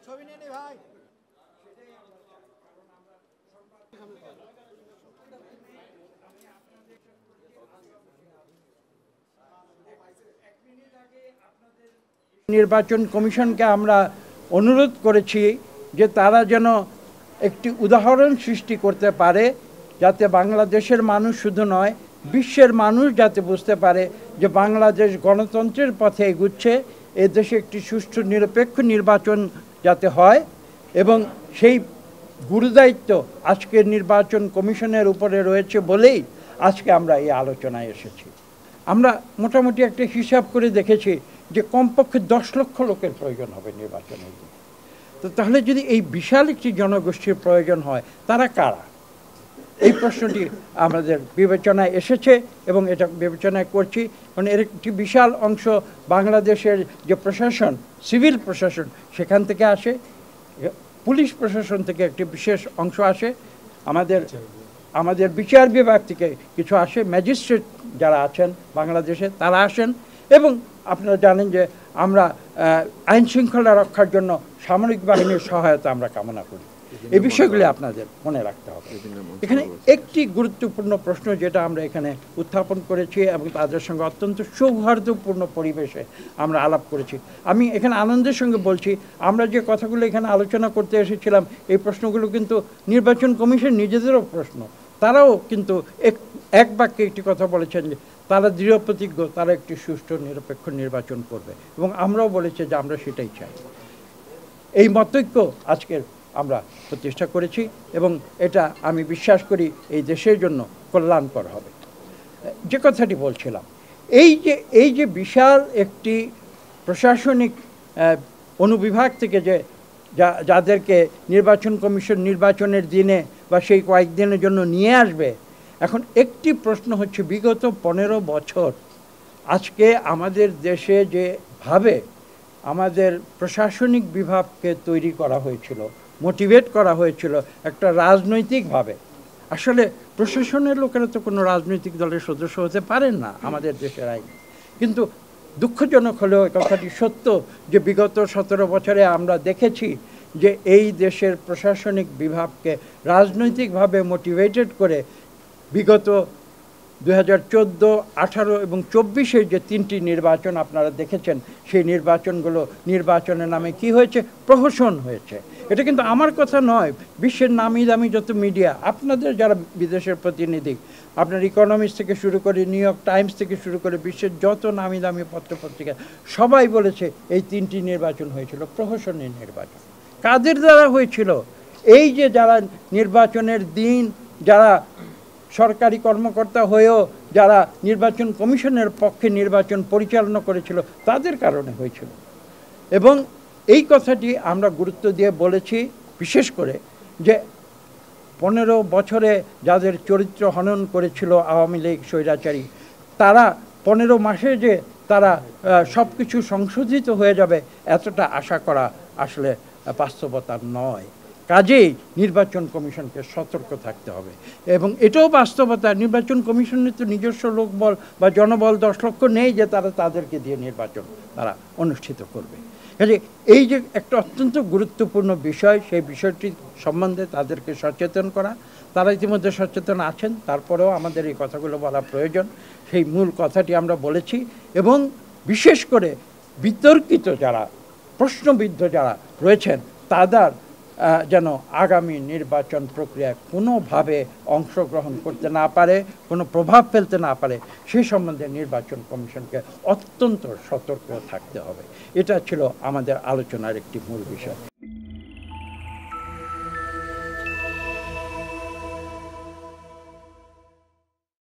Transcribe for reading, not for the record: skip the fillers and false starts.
ছবি নিয়ে নে ভাই। নির্বাচন কমিশনকে আমরা অনুরোধ করেছি যে তারা যেন একটি উদাহরণ সৃষ্টি করতে পারে, যাতে বাংলাদেশের মানুষ শুধু নয় বিশ্বের মানুষ যাতে বুঝতে পারে যে বাংলাদেশ গণতন্ত্রের পথে এগুচ্ছে, এদেশে একটি সুষ্ঠু নিরপেক্ষ নির্বাচন যাতে হয়। এবং সেই গুরুদায়িত্ব আজকের নির্বাচন কমিশনের উপরে রয়েছে বলেই আজকে আমরা এই আলোচনায় এসেছি। আমরা মোটামুটি একটা হিসাব করে দেখেছি যে কমপক্ষে 10 লক্ষ লোকের প্রয়োজন হবে নির্বাচনের দিকে। তো তাহলে যদি এই বিশাল একটি জনগোষ্ঠীর প্রয়োজন হয়, তারা কারা? এই প্রশ্নটি আমাদের বিবেচনায় এসেছে এবং এটা বিবেচনায় করছি। কারণ এর একটি বিশাল অংশ বাংলাদেশের যে প্রশাসন, সিভিল প্রশাসন, সেখান থেকে আসে, পুলিশ প্রশাসন থেকে একটি বিশেষ অংশ আসে, আমাদের বিচার বিভাগ থেকে কিছু আসে, ম্যাজিস্ট্রেট যারা আছেন বাংলাদেশে তারা আসেন, এবং আপনারা জানেন যে আমরা আইন শৃঙ্খলা রক্ষার জন্য সামরিক বাহিনীর সহায়তা আমরা কামনা করি। এই বিষয়গুলি আপনাদের মনে রাখতে হবে। এখানে একটি গুরুত্বপূর্ণ প্রশ্ন যেটা আমরা এখানে উত্থাপন করেছি এবং তাদের সঙ্গে অত্যন্ত সৌহার্দ্যপূর্ণ পরিবেশে আমরা আলাপ করেছি। আমি এখানে আনন্দের সঙ্গে বলছি, আমরা যে কথাগুলো এখানে আলোচনা করতে এসেছিলাম এই প্রশ্নগুলো কিন্তু নির্বাচন কমিশন নিজেদেরও প্রশ্ন। তারাও কিন্তু এক বাক্যে একটি কথা বলেছেন যে তারা দৃঢ় প্রতিজ্ঞ, তারা একটি সুষ্ঠু নিরপেক্ষ নির্বাচন করবে, এবং আমরাও বলেছি যে আমরা সেটাই চাই। এই মতৈক্য আজকের আমরা প্রতিষ্ঠা করেছি এবং এটা আমি বিশ্বাস করি এই দেশের জন্য কল্যাণকর হবে। যে কথাটি বলছিলাম, এই যে বিশাল একটি প্রশাসনিক অনুবিভাগ থেকে যে যাদেরকে নির্বাচন কমিশন নির্বাচনের দিনে বা সেই কয়েকদিনের জন্য নিয়ে আসবে, এখন একটি প্রশ্ন হচ্ছে বিগত 15 বছর আজকে আমাদের দেশে যেভাবে আমাদের প্রশাসনিক বিভাগকে তৈরি করা হয়েছিল, মোটিভেট করা হয়েছিল একটা রাজনৈতিকভাবে, আসলে প্রশাসনের লোকেরা তো কোনো রাজনৈতিক দলের সদস্য হতে পারেন না আমাদের দেশের আইন। কিন্তু দুঃখজনক হলেও কথাটি সত্য যে বিগত 17 বছরে আমরা দেখেছি যে এই দেশের প্রশাসনিক বিভাগকে রাজনৈতিকভাবে মোটিভেটেড করে বিগত 2014, 18 এবং 24-এর যে 3টি নির্বাচন আপনারা দেখেছেন, সেই নির্বাচনগুলো নির্বাচনের নামে কি হয়েছে? প্রহসন হয়েছে। এটা কিন্তু আমার কথা নয়, বিশ্বের নামি দামি যত মিডিয়া, আপনাদের যারা বিদেশের প্রতিনিধি, আপনার ইকোনমিক্স থেকে শুরু করে নিউ ইয়র্ক টাইমস থেকে শুরু করে বিশ্বের যত নামি দামি পত্রপত্রিকা, সবাই বলেছে এই 3টি নির্বাচন হয়েছিল প্রহসনের নির্বাচন। কাদের দ্বারা হয়েছিল? এই যে যারা নির্বাচনের দিন যারা সরকারি কর্মকর্তা হয়েও যারা নির্বাচন কমিশনের পক্ষে নির্বাচন পরিচালনা করেছিল, তাদের কারণে হয়েছিল। এবং এই কথাটি আমরা গুরুত্ব দিয়ে বলেছি, বিশেষ করে যে 15 বছরে যাদের চরিত্র হনন করেছিল আওয়ামী লীগ স্বৈরাচারী, তারা 15 মাসে যে তারা সব কিছু সংশোধিত হয়ে যাবে এতটা আশা করা আসলে বাস্তবতা নয়। কাজেই নির্বাচন কমিশনকে সতর্ক থাকতে হবে। এবং এটাও বাস্তবতা, নির্বাচন কমিশনের তো নিজস্ব লোকবল বা জনবল 10 লক্ষ নেই যে তাদেরকে দিয়ে নির্বাচন তারা অনুষ্ঠিত করবে। কাজে এই যে একটা অত্যন্ত গুরুত্বপূর্ণ বিষয়, সেই বিষয়টি সম্বন্ধে তাদেরকে সচেতন করা, তারা ইতিমধ্যে সচেতন আছেন, তারপরেও আমাদের এই কথাগুলো বলা প্রয়োজন। সেই মূল কথাটি আমরা বলেছি। এবং বিশেষ করে বিতর্কিত যারা, প্রশ্নবিদ্ধ যারা রয়েছেন, তাদের যেন আগামী নির্বাচন প্রক্রিয়ায় কোনোভাবে অংশগ্রহণ করতে না পারে, কোনো প্রভাব ফেলতে না পারে, সেই সম্বন্ধে নির্বাচন কমিশনকে অত্যন্ত সতর্ক থাকতে হবে। এটা ছিল আমাদের আলোচনার একটি মূল বিষয়।